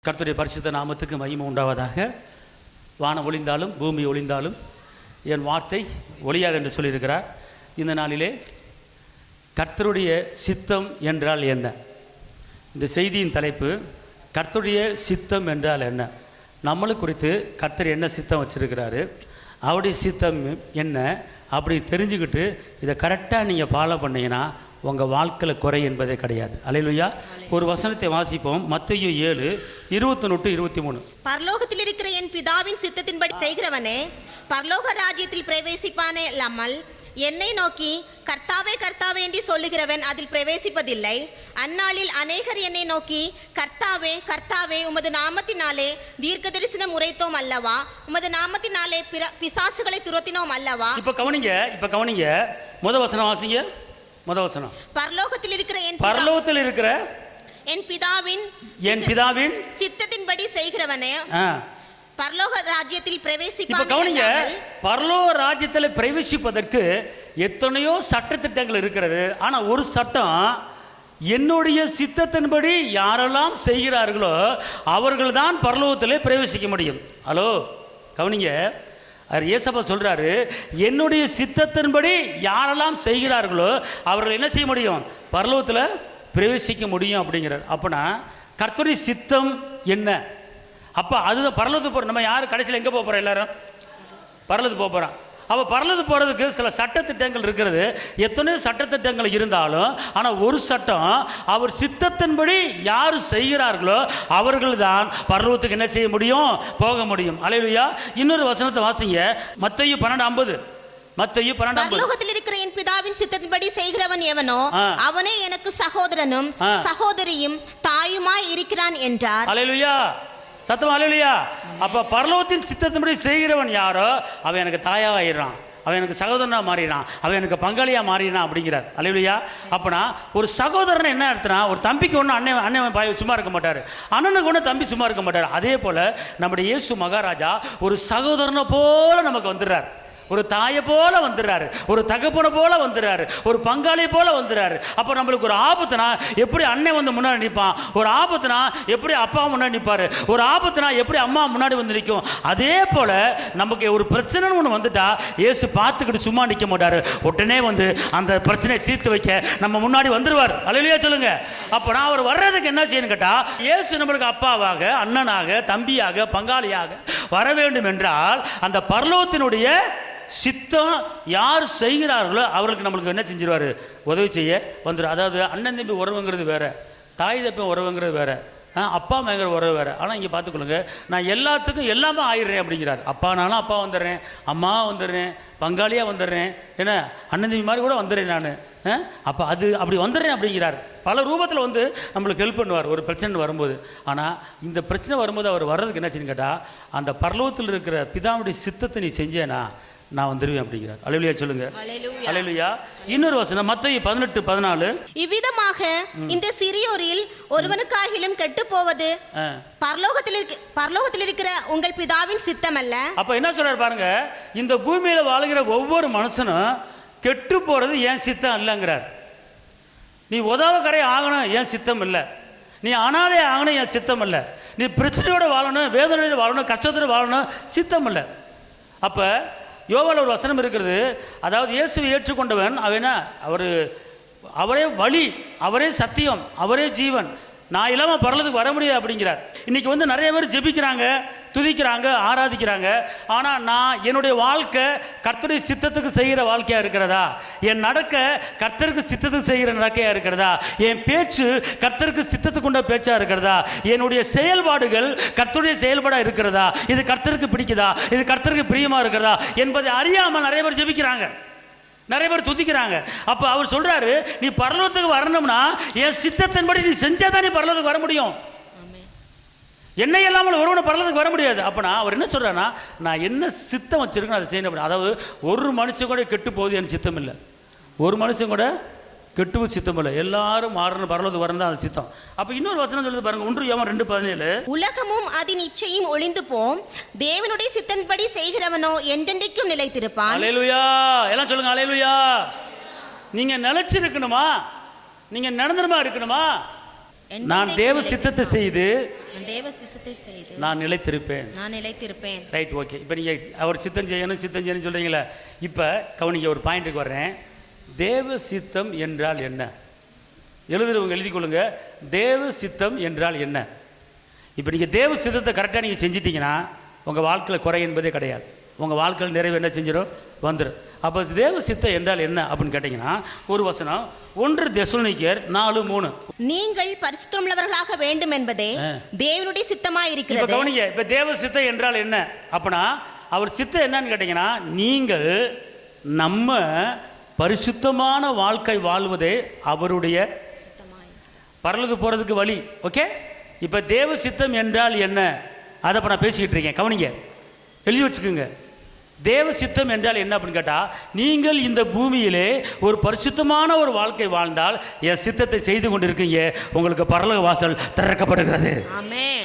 கர்த்தருடைய பரிசுத்த நாமத்துக்கு மகிமை உண்டாவதாக. வானம் ஒளிந்தாலும் பூமி ஒளிந்தாலும் என் வார்த்தை ஒளியாது என்று சொல்லியிருக்கிறார். இந்த நாளிலே கர்த்தருடைய சித்தம் என்றால் என்ன? இந்த செய்தியின் தலைப்பு கர்த்தருடைய சித்தம் என்றால் என்ன? நம்மளை குறித்து கர்த்தர் என்ன சித்தம் வச்சுருக்கிறாரு, அவருடைய சித்தம் என்ன, அப்படி தெரிஞ்சுக்கிட்டு இதை கரெக்டாக நீங்கள் ஃபாலோ பண்ணிங்கன்னா உங்கள் வாழ்க்கையில் குறை என்பதே கிடையாது. அல்லேலூயா. ஒரு வசனத்தை வாசிப்போம். மத்தேயு 7:21-23. பரலோகத்தில் இருக்கிற என் பிதாவின் சித்தத்தின்படி செய்கிறவனே பரலோக ராஜ்யத்தில் பிரவேசிப்பானே அல்லாமல் என்னை நோக்கி கர்த்தாவே கர்த்தாவே என்று சொல்லுகிறவன் அதில் பிரவேசிப்பதில்லை. அந்நாளில் அநேகர் என்னை நோக்கி கர்த்தாவே கர்த்தாவே உமது நாமத்தினாலே தீர்க்க தரிசனம் உரைத்தோம் அல்லவா, உமது நாமத்தினாலே பிசாசுகளை துரத்தினோம் அல்லவா. இப்ப கவனிங்க. முதல் வசனம் வாசிங்க. முதல் வசனம். பரலோகத்தில் இருக்கிற என் பிதாவின் சித்தத்தின்படி செய்கிறவனே பரலோக ராஜ்யத்தில் பிரவேசிப்பான். கவனிங்க, பரலோக ராஜ்யத்தில் பிரவேசிப்பதற்கு எத்தனையோ சட்டத்திட்டங்கள் இருக்கிறது. ஆனா ஒரு சட்டம், என்னுடைய சித்தத்தின்படி யாரெல்லாம் செய்கிறார்களோ அவர்கள் தான் பரலோகத்திலே பிரவேசிக்க முடியும். ஹலோ கவனிங்க, இயேசப்பா சொல்றாரு, என்னுடைய சித்தத்தின்படி யாரெல்லாம் செய்கிறார்களோ அவர்கள் என்ன செய்ய முடியும்? பரலோகத்தில் பிரவேசிக்க முடியும் அப்படிங்கிறார். அப்போனா கர்த்தருடைய சித்தம் என்ன? அப்போ அதுதான் பரலோகத்துக்கு போகிற. நம்ம யார் கடைசியில் எங்கே போக போகிறோம்? எல்லாரும் பரலோகத்துக்கு போக போகிறோம். அப்போ பரலோகத்துக்கு போகிறதுக்கு சில சட்டத்திட்டங்கள் இருக்கிறது. எத்தனையோ சட்டத்திட்டங்கள் இருந்தாலும் ஆனால் ஒரு சட்டம், அவர் சித்தத்தின்படி யார் செய்கிறார்களோ அவர்கள் தான் பரலோகத்துக்கு என்ன செய்ய முடியும்? போக முடியும். அல்லேலூயா. இன்னொரு வசனத்தை வாசிங்க. மத்தேயு 12:50. மத்தேயு 12:50. பரலோகத்தில் இருக்கிற என் பிதாவின் சித்தத்தின்படி செய்கிறவன் எவனோ அவனே எனக்கு சகோதரனும் சகோதரியும் தாயுமாய் இருக்கிறான் என்றார். அல்லேலூயா. சத்தமா அல்லேலூயா. அப்ப பரலோகத்தின் சித்தத்தின்படி செய்கிறவன் யாரோ அவன் எனக்கு தாயாக ஆயிடுறான், அவன் எனக்கு சகோதரனாக மாறிடுறான், அவன் எனக்கு பங்காளியாக மாறிடுறான் அப்படிங்கிறார். அல்லேலூயா. அப்போனா ஒரு சகோதரன் என்ன அர்த்தம்னா, ஒரு தம்பிக்கு ஒன்று அண்ணன் சும்மா இருக்க மாட்டார், அண்ணனுக்கு ஒன்று தம்பி சும்மா இருக்க மாட்டார். அதே போல் நம்முடைய இயேசு மகாராஜா ஒரு சகோதரனை போல நமக்கு வந்துடுறார், ஒரு தாயை போல வந்துடுறாரு, ஒரு தகப்பனை போல வந்துடுறாரு, ஒரு பங்காளி போல வந்துடுறாரு. அப்போ நம்மளுக்கு ஒரு ஆபத்துனா எப்படி அண்ணன் வந்து முன்னாடி நிற்பான், ஒரு ஆபத்துனா எப்படி அப்பா முன்னாடி நிற்பார், ஒரு ஆபத்துனா எப்படி அம்மா முன்னாடி வந்து நிற்கும். அதே போல நமக்கு ஒரு பிரச்சனைன்னு ஒன்று வந்துட்டா இயேசு பார்த்துக்கிட்டு சும்மா நிற்க மாட்டார், உடனே வந்து அந்த பிரச்சனையை தீர்த்து வைக்க நம்ம முன்னாடி வந்துடுவார். அல்லேலூயா சொல்லுங்க. அப்போ நான் அவர் வர்றதுக்கு என்ன செய்யணும் கேட்டால், இயேசு நம்மளுக்கு அப்பாவாக, அண்ணனாக, தம்பியாக, பங்காளியாக வர வேண்டும் என்றால் அந்த பரலோகத்தினுடைய சித்தம் யார் செய்கிறார்களோ அவர்களுக்கு நம்மளுக்கு என்ன செஞ்சிருவார்? உதவி செய்ய வந்துடும். அதாவது அண்ணன் தம்பி உறவுங்கிறது வேற, தாய் தப்பன் உறவுங்கிறது வேற, அப்பா அம்மாங்கிற உறவு வேறு. ஆனால் இங்கே பார்த்துக்கொள்ளுங்க, நான் எல்லாத்துக்கும் எல்லாமே ஆயிடுறேன் அப்படிங்கிறார். அப்பானாலும் அப்பா வந்துடுறேன், அம்மா வந்துடுறேன், பங்காளியாக வந்துடுறேன், ஏன்னா அண்ணன் தம்பி மாதிரி கூட வந்துடுறேன் நான். அப்போ அது அப்படி வந்துடுறேன் அப்படிங்கிறார். பல ரூபத்தில் வந்து நம்மளுக்கு ஹெல்ப் பண்ணுவார் ஒரு பிரச்சனை வரும்போது. ஆனால் இந்த பிரச்சனை வரும்போது அவர் வர்றதுக்கு என்னாச்சுன்னு கேட்டால், அந்த பரலோகத்தில் இருக்கிற பிதாவுடைய சித்தத்தை நீ செஞ்சேனா நான் வந்துடுவேன் அப்படிங்கிறார். அல்லேலூயா சொல்லுங்க. அல்லேலூயா. இன்னொரு வசனம் மத்தேயு 18:14. இவ்விதமாக இந்த சிறியோரில் ஒருவனுக்காகிலும் கெட்டு போவது பரலோகத்தில் இருக்கிற உங்கள் பிதாவின் சித்தம் அல்ல. அப்ப என்ன சொல்றாரு பாருங்க, இந்த பூமியில வாழ்கிற ஒவ்வொரு மனுஷனும் கெட்டு போறது என் சித்தம் இல்லைங்கிறார். நீ உதவக்கரை ஆகணும் என் சித்தம் இல்லை, நீ அனாதை ஆகணும் என் சித்தம் இல்லை, நீ பிரச்சனையோட வாழணும், வேதனையோட வாழணும், கஷ்டத்தோட வாழணும் சித்தம் இல்லை. அப்ப யோவால ஒரு வசனம் இருக்கிறது, அதாவது இயேசுவை ஏற்றுக்கொண்டவன் அவன் அவரே வழி, அவரே சத்தியம், அவரே ஜீவன், நான் இல்லாமல் பரலத்துக்கு வர முடியாது அப்படிங்கிறார். இன்றைக்கி வந்து நிறைய பேர் ஜெபிக்கிறாங்க, துதிக்கிறாங்க, ஆராதிக்கிறாங்க. ஆனால் நான் என்னுடைய வாழ்க்கை கர்த்தருடைய சித்தத்துக்கு செய்கிற வாழ்க்கையாக இருக்கிறதா, என் நடக்க கர்த்தருக்கு சித்தத்துக்கு செய்கிற நடக்கையாக இருக்கிறதா, என் பேச்சு கர்த்தருக்கு சித்தத்துக்கு கொண்ட பேச்சாக இருக்கிறதா, என்னுடைய செயல்பாடுகள் கர்த்தருடைய செயல்பாடாக இருக்கிறதா, இது கர்த்தருக்கு பிடிக்குதா, இது கர்த்தருக்கு பிரியமாக இருக்கிறதா என்பதை அறியாமல் நிறைய பேர் ஜெபிக்கிறாங்க, நிறைய பேர் துதிக்கிறாங்க. அப்போ அவர் சொல்றாரு, நீ பரலோகத்துக்கு வரணும்னா என் சித்தத்தின்படி நீ செஞ்சாதான் நீ பரலோகத்துக்கு வர முடியும், என்ன இல்லாமல் ஒருவனை பரலோகத்துக்கு வர முடியாது. அப்போ அவர் என்ன சொல்றாருன்னா, நான் என்ன சித்தம் வச்சிருக்கேன் அதை செய்யணும். அதாவது ஒரு மனுஷன் கூட கெட்டு போகுது என் சித்தம் இல்லை, ஒரு மனுஷன் கூட கெட்டு சித்தம் இல்லை, எல்லாரும் மாறணும் பரலோகத்துக்கு வரணும் அது சித்தம். அப்போ இன்னொரு வசனம் சொல்லுது பாருங்க, 1 யோவான் 2:17. உலகமும் அதன் இச்சையும் ஒளிந்து போம், தேவனுடைய சித்தத்தின்படி செய்கிறவனோ என்றென்றைக்கும் நிலைத்திருப்பான். அல்லேலூயா. எல்லாம் சொல்லுங்க அல்லேலூயா. நீங்க நிலைச்சிருக்கணுமா, நீங்க நிரந்தரமா இருக்கணுமா, நான் தேவ சித்தத்தை செய்து நான் நிலைத்திருப்பேன். Right, okay. இப்போ நீங்கள் அவர் சித்தம் செய்யணும் சொல்கிறீங்களே. இப்போ கவனிங்க, ஒரு பாயிண்ட்டுக்கு வர்றேன். தேவ சித்தம் என்றால் என்ன? எழுதுறவங்க எழுதி கொள்ளுங்க. தேவ சித்தம் என்றால் என்ன? இப்போ நீங்கள் தேவ சித்தத்தை கரெக்டாக நீங்கள் செஞ்சிட்டிங்கன்னா உங்கள் வாழ்க்கையில் குறை என்பதே கிடையாது. உங்கள் வாழ்க்கையில் நிறைவு என்ன செஞ்சிடும், வந்துடும். அப்போ தேவ சித்தம் என்றால் என்ன அப்படின்னு கேட்டிங்கன்னா, ஒரு வசனம் 1 தெசலோனிக்கேயர் 4:3. நீங்கள் பரிசுத்தமுள்ளவர்களாக வேண்டும் என்பதே தேவனுடைய சித்தமாய் இருக்கிறது. இப்போ கவனிங்க, இப்போ தேவ சித்தம் என்றால் என்ன அப்படின்னா, அவர் சித்தம் என்னன்னு கேட்டிங்கன்னா, நீங்கள் நம்ம பரிசுத்தமான வாழ்க்கை வாழ்வதே அவருடைய பரலோகம் போகிறதுக்கு வழி. ஓகே, இப்போ தேவ சித்தம் என்றால் என்ன, அதை இப்போ நான் பேசிக்கிட்டு இருக்கேன். கவனிங்க, எழுதி வச்சுக்கோங்க. தேவ சித்தம் என்றால் என்ன அப்படின்னு கேட்டால், நீங்கள் இந்த பூமியிலே ஒரு பரிசுத்தமான ஒரு வாழ்க்கை வாழ்ந்தால் என் சித்தத்தை செய்து கொண்டிருக்கீங்க, உங்களுக்கு பரலோக வாசல் திறக்கப்படுகிறது.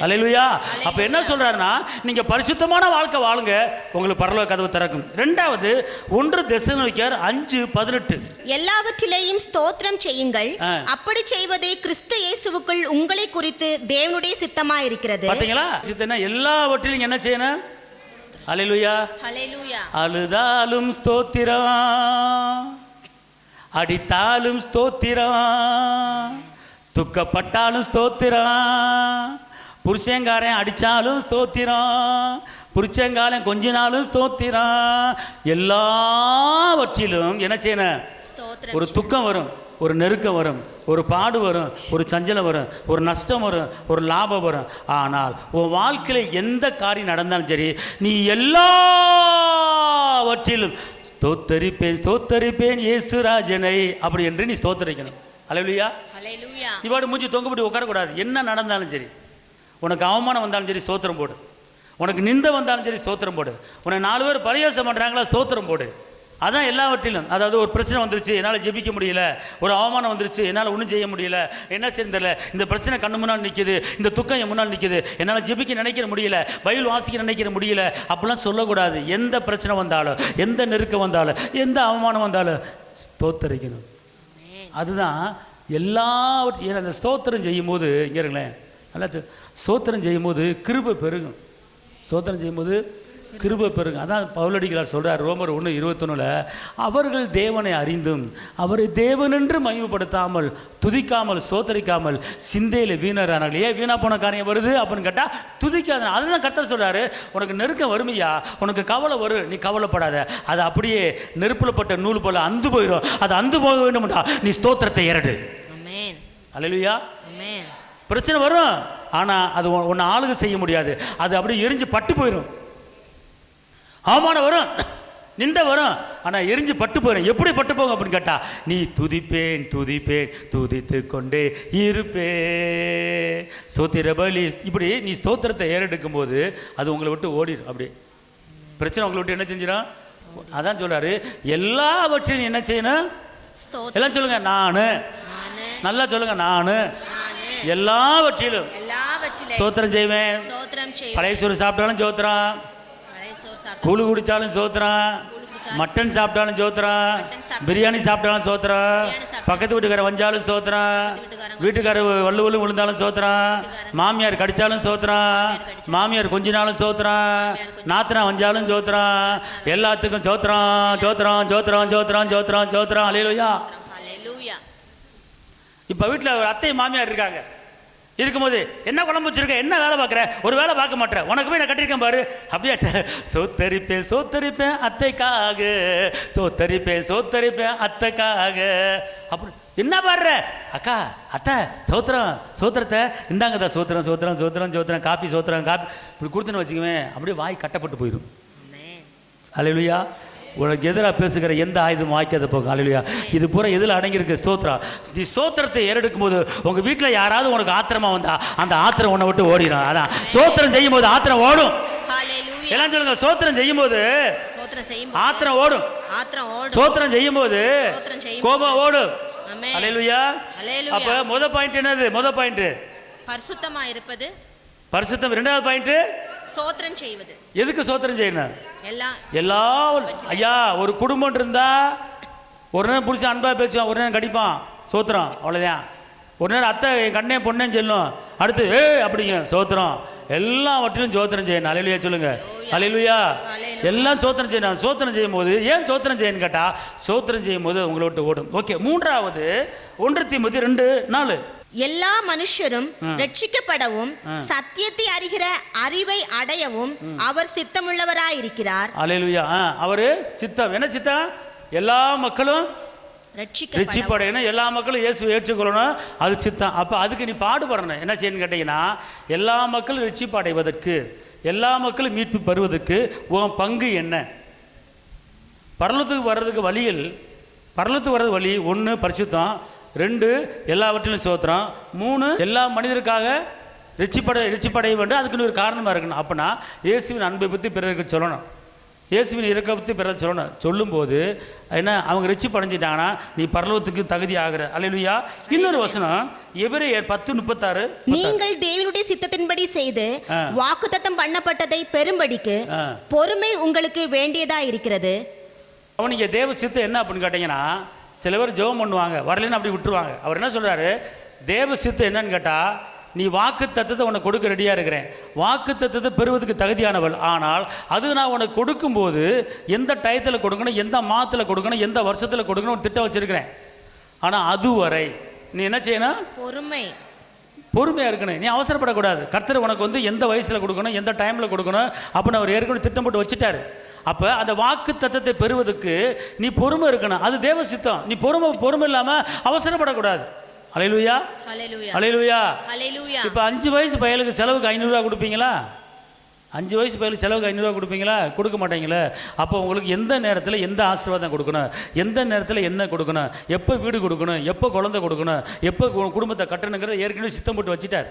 அல்லேலூயா. அப்போ என்ன சொல்றாருன்னா, நீங்கள் பரிசுத்தமான வாழ்க்கை வாழுங்க, உங்களுக்கு பரலோக கதவு திறக்கும். 2வது 1 தெசலோனிக்கேயர் 5:18. எல்லாவற்றிலேயும் ஸ்தோத்திரம் செய்யுங்கள், அப்படி செய்வதே கிறிஸ்து இயேசுவுக்குள் உங்களை குறித்து தேவனுடைய சித்தமாய் இருக்கிறது. பார்த்தீங்களா? சித்தம்னா எல்லாவற்றிலும் என்ன செய்யணும்? அல்லேலூயா. அழுதாலும் ஸ்தோத்திரம், அடித்தாலும் ஸ்தோத்திரம், துக்கப்பட்டாலும் ஸ்தோத்திரம், புருஷங்காரன் அடித்தாலும் ஸ்தோத்திரம், புருஷங்காரன் கொஞ்ச நாளும் ஸ்தோத்திரம். எல்லாவற்றிலும் என்ன செய்யணும்? ஒரு துக்கம் வரும், ஒரு நெருக்கம் வரும், ஒரு பாடு வரும், ஒரு சஞ்சலம் வரும், ஒரு நஷ்டம் வரும், ஒரு லாபம் வரும். ஆனால் உன் வாழ்க்கையில் எந்த காரியம் நடந்தாலும் சரி, நீ எல்லாவற்றிலும் ஸ்தோத்தரிப்பேன் ஸ்தோத்தரிப்பேன் இயேசுராஜனை அப்படி என்று நீ ஸ்தோத்தரிக்கணும். அல்லேலூயா. நீ பாட்டு மூஞ்சி தொங்கப்பட்டு உட்காரக்கூடாது. என்ன நடந்தாலும் சரி, உனக்கு அவமானம் வந்தாலும் சரி ஸ்தோத்திரம் போடு, உனக்கு நிந்தை வந்தாலும் சரி ஸ்தோத்திரம் போடு, உனக்கு 4 பேர் பரியாசம் பண்ணுறாங்களா ஸ்தோத்திரம் போடு. அதான் எல்லாவற்றிலும். அதாவது ஒரு பிரச்சனை வந்துருச்சு, என்னால் ஜெபிக்க முடியல, ஒரு அவமானம் வந்துருச்சு, என்னால் ஒன்றும் செய்ய முடியல, என்ன செய்யல, இந்த பிரச்சனை கண்ணு முன்னால் நிற்கிது, இந்த துக்கம் என் முன்னால் நிற்கிது, என்னால் ஜெபிக்க நினைக்கிற முடியல, பைபிள் வாசிக்க நினைக்கிற முடியல, அப்படிலாம் சொல்லக்கூடாது. எந்த பிரச்சனை வந்தாலும், எந்த நெருக்கம் வந்தாலும், எந்த அவமானம் வந்தாலும் ஸ்தோத்தரிக்கணும். அதுதான் எல்லாவற்றையும். அந்த ஸ்தோத்திரம் செய்யும்போது இங்கே இருங்களேன், நல்லா ஸ்தோத்திரம் செய்யும்போது கிருபை பெருகும். ஸ்தோத்திரம் செய்யும்போது கிருபை பெருகும். அதான் பவுலடிகளார் சொல்கிறார் ரோமர் 1:21, அவர்கள் தேவனை அறிந்தும் அவரை தேவனென்று மகிமைப்படுத்தாமல் துதிக்காமல் ஸ்தோத்தரிக்காமல் சிந்தையில் வீணரானார்கள். ஏன் வீணா போன காரியம் வருது அப்படின்னு கேட்டால் துதிக்காத. அதுதான் கர்த்தர் சொல்கிறாரு, உனக்கு நெருக்கம் வறுமையா, உனக்கு கவலை வரும், நீ கவலைப்படாத, அது அப்படியே நெருப்புல பட்ட நூல் போல அந்து போயிடும். அது அந்து போக வேண்டும்டா, நீ ஸ்தோத்திரத்தை ஏறடு. அல்லேலூயா. பிரச்சனை வரும், ஆனால் அது ஒன்று ஆளுகை செய்ய முடியாது, அது அப்படியே எரிஞ்சு பட்டு போயிடும். அவமானம் வரும், நிந்தை வரும், ஆனால் எரிஞ்சு பட்டு போயிடும். எப்படி பட்டு போகும் அப்படின்னு கேட்டால், நீ துதிப்பேன் துதிப்பேன் துதித்து கொண்டே இருப்பே ஸ்தோத்திர பலி. இப்படி நீ ஸ்தோத்திரத்தை ஏறெடுக்கும் போது அது உங்களை விட்டு ஓடிடும். அப்படியே பிரச்சனை உங்களை விட்டு என்ன செஞ்சிடும்? அதான் சொல்றாரு, எல்லாவற்றையும் என்ன செய்யணும்? எல்லாம் சொல்லுங்க, நானு. நல்லா சொல்லுங்க, நானு எல்லாவற்றிலும் ஸ்தோத்திரம் செய்வேன். பழைய சோறு சாப்பிட்டாலும் சோத்திரம், கூழு குடித்தாலும் சோத்திரம், மட்டன் சாப்பிட்டாலும் சோத்திரம், பிரியாணி சாப்பிட்டாலும் சோத்திரம், பக்கத்து வீட்டுக்கார வந்தாலும் சோத்திரம், வீட்டுக்கார வள்ளு வள்ளு விழுந்தாலும் சோத்திரம், மாமியார் கடித்தாலும் சோத்திரம், மாமியார் கொஞ்ச நாளும் சோத்திரம், நாத்தனா வந்தாலும் சோத்திரம், எல்லாத்துக்கும் சோத்திரம் சோத்திரம் சோத்திரம் சோத்திரம் சோத்திரம் சோத்திரம். அல்லேலூயா. இப்போ வீட்டில் ஒரு அத்தை மாமியார் இருக்காங்க. இருக்கும்போது என்ன குழம்பு வச்சிருக்க, என்ன வேலை பார்க்குற, ஒரு வேலை பார்க்க மாட்டேன், உனக்கு போய் நான் கட்டியிருக்கேன் பாரு, அப்படியே சோத்தரிப்பேன் சோத்தரிப்பேன் அத்தைக்காக, சோத்தரிப்பேன் சோத்தரிப்பேன் அத்தைக்காக. அப்படி என்ன பாடுற அக்கா, அத்தை சோத்திரம் சோத்திரத்தை இந்தாங்கதா, சோத்திரம் சோத்திரம் சோத்திரம் சோத்திரம், காப்பி சோத்திரம் காப்பி, இப்படி கொடுத்துன்னு வச்சுக்குவேன், அப்படியே வாய் கட்டப்பட்டு போயிடும். அல்லேலூயா. உனக்கு எதிராக பேசுகிற எந்த ஆயுதம் வாய்க்காத போகும். அல்லேலூயா. இது பூரா எதில் அடங்கியிருக்கு? ஸ்தோத்திரம். நீ ஸ்தோத்திரத்தை ஏறெடுக்கும் போது உங்கள் வீட்டில் யாராவது உனக்கு ஆத்திரமா வந்தா அந்த ஆத்திரம் உன்னை விட்டு ஓடிடும். அதான் ஸ்தோத்திரம் செய்யும் போது ஆத்திரம் ஓடும். எல்லாம் சொல்லுங்க, ஸ்தோத்திரம் செய்யும் போது ஆத்திரம் ஓடும். ஸ்தோத்திரம் செய்யும் போது கோபம் ஓடும். அல்லேலூயா. அப்ப முதல் பாயிண்ட் என்னது? முதல் பாயிண்ட் பரிசுத்தமா இருப்பது, பரிசுத்தம். 2வது பாயிண்ட் ஸ்தோத்திரம் செய்வது. எதுக்கு ஸ்தோத்திரம் செய்யணும்? எல்லா ஐயா, ஒரு குடும்பம் இருந்தா ஒரு நேரம் பிடிச்சி அன்பா பேசுவான், ஒரு நேரம் கடிப்பான், ஸ்தோத்திரம், அவ்வளோதான். ஒரு நேரம் அத்தை என் கண்ணே பொண்ணேன்னு சொல்லும், அடுத்து அப்படிங்க சோத்திரம். எல்லாவற்றிலும் சோத்திரம் செய்யணும். அல்லேலூயா சொல்லுங்க. அல்லேலூயா. எல்லாம் சோத்திரம் செய்யணும். சோத்திரம் செய்யும் போது ஏன் சோத்திரம் செய்யணும்னு கேட்டால், சோத்திரம் செய்யும் போது உங்களோட ஓடும். ஓகே, மூன்றாவது 1 தீமோத்தேயு 2:4. எல்லா மனுஷரும் ரட்சிக்கப்படவும் சத்தியத்தை அறிகிற அறிவை அடையவும் அவர் சித்தமுள்ளவராயிருக்கிறார். அல்லேலூயா. அவரு சித்தம் என்ன சித்தம்? எல்லா மக்களும் ரட்சிக்கப்படவும், ரட்சிப்படையணும், எல்லா மக்களும் இயேசுவை ஏற்றுக்கொள்ளணும், அது சித்தம். அப்போ அதுக்கு நீ பாடுபடணும். என்ன செய்யணும்னு கேட்டீங்கன்னா, எல்லா மக்களும் ரட்சிப்படைவதற்கு, எல்லா மக்களும் மீட்பு பெறுவதற்கு உன் பங்கு என்ன? பரலோகத்துக்கு வர்றதுக்கு வழிகள், பரலோகத்துக்கு வர்றது வழி 1 பரிசுத்தம், 2 எல்லாவற்றிலும் சோத்திரம், 3 எல்லா மனிதருக்காக ரட்சிப்படைய வேண்டும். அதுக்குன்னு ஒரு காரணமாக இருக்கணும். அப்படின்னா இயேசுவின் அன்பை பற்றி பிறருக்கு சொல்லணும், இயேசுவின் இறக்க பற்றி பிறகு சொல்லணும். சொல்லும்போது என்ன, அவங்க ரட்சிப்படைஞ்சிட்டாங்கன்னா நீ பரலோகத்துக்கு தகுதி ஆகிற. அல்லேலூயா. இன்னொரு வசனம் எபிரேயர் 10:36. நீங்கள் தேவனுடைய சித்தத்தின்படி செய்து வாக்குத்தத்தம் பண்ணப்பட்டதை பெரும்படிக்கு பொறுமை உங்களுக்கு வேண்டியதா இருக்கிறது. அவன் நீங்கள் தேவ சித்தம் என்ன அப்படின்னு கேட்டிங்கன்னா, சில பேர் ஜெபம் பண்ணுவாங்க, வரலன்னு அப்படி விட்டுருவாங்க. அவர் என்ன சொல்கிறாரு, தேவ சித்தம் என்னன்னு கேட்டால், நீ வாக்கு தத்தத்தை உனக்கு கொடுக்க ரெடியாக இருக்கிறேன், வாக்கு தத்தத்தை பெறுவதற்கு தகுதியானவள். ஆனால் அது நான் உனக்கு கொடுக்கும்போது எந்த டயத்தில் கொடுக்கணும், எந்த மாதத்தில் கொடுக்கணும், எந்த வருஷத்தில் கொடுக்கணும் ஒரு திட்டம் வச்சுருக்கிறேன். ஆனால் அதுவரை நீ என்ன செய்யணும்? பொறுமையாக இருக்கணும். நீ அவசரப்படக்கூடாது. கர்த்தர் உனக்கு எந்த வயசில் கொடுக்கணும், எந்த டைமில் கொடுக்கணும் அப்படின்னு அவர் ஏற்கனவே திட்டம் போட்டு வச்சுட்டாரு. அப்போ அந்த வாக்கு தத்தத்தை பெறுவதற்கு நீ பொறுமை இருக்கணும். அது தேவ சித்தம். நீ பொறுமை இல்லாமல் அவசரப்படக்கூடாது. அல்லேலூயா. அல்லேலூயா. இப்போ 5 வயசு பையலுக்கு செலவுக்கு 500 ரூபா கொடுப்பீங்களா? 5 வயசு பையலுக்கு செலவுக்கு 500 ரூபா கொடுப்பீங்களா? கொடுக்க மாட்டீங்களே. அப்போ உங்களுக்கு எந்த நேரத்தில் எந்த ஆசீர்வாதம் கொடுக்கணும், எந்த நேரத்தில் என்ன கொடுக்கணும், எப்போ வீடு கொடுக்கணும், எப்போ குழந்தை கொடுக்கணும், எப்போ குடும்பத்தை கட்டணுங்கிறத ஏற்கனவே சித்தம் போட்டு வச்சுட்டார்.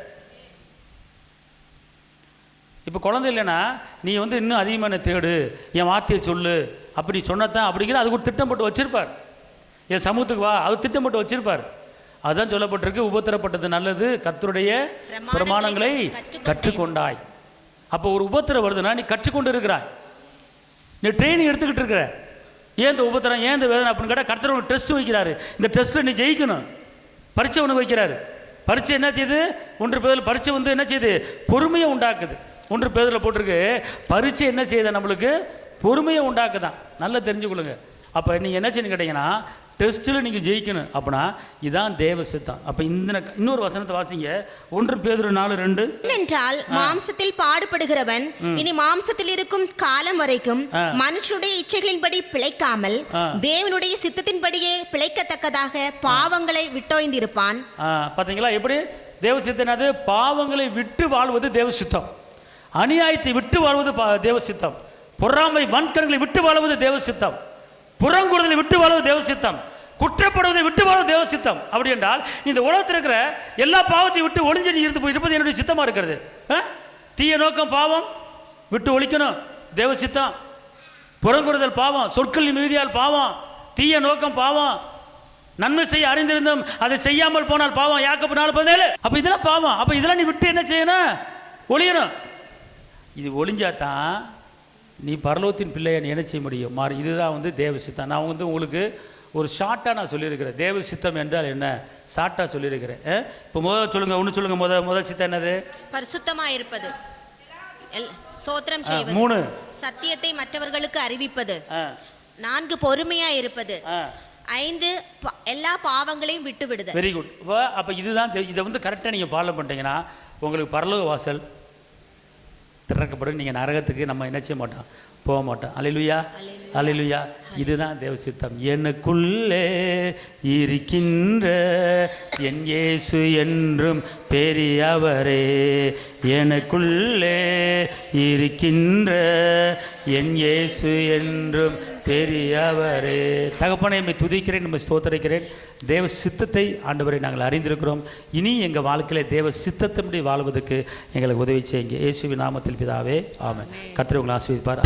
இப்போ குழந்தை இல்லைன்னா நீ இன்னும் அதிகமான தேடு, என் வார்த்தையை சொல்லு, அப்படி சொன்னதான் அப்படிங்கிற அதுக்கு ஒரு திட்டம் போட்டு வச்சிருப்பார். என் சமூகத்துக்கு வா, அது திட்டம் போட்டு வச்சிருப்பார். அதுதான் சொல்லப்பட்டிருக்கு, உபத்திரப்பட்டது நல்லது, கர்த்தருடைய பிரமாணங்களை கற்றுக்கொண்டாய். அப்போ ஒரு உபத்திரம் வருதுன்னா நீ கற்றுக்கொண்டு இருக்கிறாய், நீ ட்ரைனிங் எடுத்துக்கிட்டு இருக்கிற. ஏன் இந்த உபத்திரம், ஏன் இந்த வேதனை அப்படின்னு கேட்டால், கர்த்தர் உனக்கு டெஸ்ட் வைக்கிறாரு. இந்த டெஸ்ட்டில் நீ ஜெயிக்கணும். பரீட்சை உனக்கு வைக்கிறாரு. பரீட்சை என்ன செய்யுது? 1 பேரில் பரீட்சை என்ன செய்யுது? பொறுமையை உண்டாக்குது. 1 பேரில் போட்டிருக்கு, பரீட்சை என்ன செய்யுது? நம்மளுக்கு பொறுமையை உண்டாக்குதான். நல்லா தெரிஞ்சுக்கொள்ளுங்க. அப்போ நீங்கள் என்ன செய்யணும் கேட்டிங்கன்னா, டெஸ்ட்டில் நீங்கள் ஜெயிக்கணும். அப்படின்னா இதான் தேவ சித்தம். அப்போ இன்னொரு வசனத்தை வாசிங்க, 1 பேதுரு 4:2. என்றால் மாம்சத்தில் பாடுபடுகிறவன் இனி மாம்சத்தில் இருக்கும் காலம் வரைக்கும் மனுஷனுடைய இச்சைகளின்படி பிழைக்காமல் தேவனுடைய சித்தத்தின்படியே பிழைக்கத்தக்கதாக பாவங்களை விட்டோய்ந்திருப்பான். பார்த்தீங்களா எப்படி தேவ சித்தம்? அது பாவங்களை விட்டு வாழ்வது தேவ சித்தம், அநியாயத்தை விட்டு வாழ்வது தேவ சித்தம், பொறாமை வன்கண்களை விட்டு வாழ்வது தேவ சித்தம், புறங்குறுதலை விட்டு வாழ்வது தேவ சித்தம், குற்றப்படுவதை விட்டு வாழ்வது தேவ சித்தம். அப்படி என்றால் இந்த உலகத்தில் இருக்கிற எல்லா பாவத்தையும் விட்டு ஒளிஞ்சு நீ இருந்து இருப்பது என்னுடைய சித்தமாக இருக்கிறது. தீய நோக்கம் பாவம் விட்டு ஒழிக்கணும், தேவ சித்தம். புறங்குறுதல் பாவம், சொற்கள் மிகுதியால் பாவம், தீய நோக்கம் பாவம், நன்மை செய்ய அறிந்திருந்தும் அதை செய்யாமல் போனால் பாவம். யாக்கோபு 4:17. அப்போ இதெல்லாம் பாவம். அப்போ இதெல்லாம் நீ விட்டு என்ன செய்யணும்? ஒழியணும். இது ஒழிஞ்சாதான் நீ பரலோகத்தின் பிள்ளையை நீ என்ன செய்ய முடியும்? மாறி. இதுதான் தேவ சித்தம். நான் உங்களுக்கு ஒரு ஷார்ட்டாக நான் சொல்லியிருக்கிறேன். தேவ சித்தம் என்றால் என்ன ஷார்ட்டாக சொல்லியிருக்கிறேன். இப்போ முதல்ல சொல்லுங்க, ஒன்று சொல்லுங்க. முதல் சித்தம் என்னது? பரிசுத்தமாக இருப்பது, ஸ்தோத்திரம் செய்வது. 3 சத்தியத்தை மற்றவர்களுக்கு அறிவிப்பது. 4 பொறுமையா இருப்பது. 5 எல்லா பாவங்களையும் விட்டு விடுது. Very good. அப்போ இதுதான். இதை கரெக்டாக நீங்கள் ஃபாலோ பண்ணிட்டீங்கன்னா உங்களுக்கு பரலோக வாசல் திறக்கப்படும். நீங்கள் நரகத்துக்கு நம்ம என்ன செய்ய மாட்டோம், போக மாட்டோம். அல்லேலூயா. அல்லேலூயா. இதுதான் தேவ சித்தம். எனக்குள்ளே இருக்கின்ற என் இயேசு என்றும் பெரியவரே, எனக்குள்ளே இருக்கின்ற என் இயேசு என்றும் பெரியவரே. தகப்பனை நம்மை துதிக்கிறேன், நம்மை ஸ்தோத்தரிக்கிறேன். தேவ சித்தத்தை ஆண்டவரை நாங்கள் அறிந்திருக்கிறோம். இனி எங்கள் வாழ்க்கையில் தேவ சித்தத்தின்படி வாழ்வதற்கு எங்களுக்கு உதவி செய்யுங்க. இயேசுவின் நாமத்தில் பிதாவே, ஆமென். கர்த்தர் உங்களை ஆசீர்வதிப்பார்.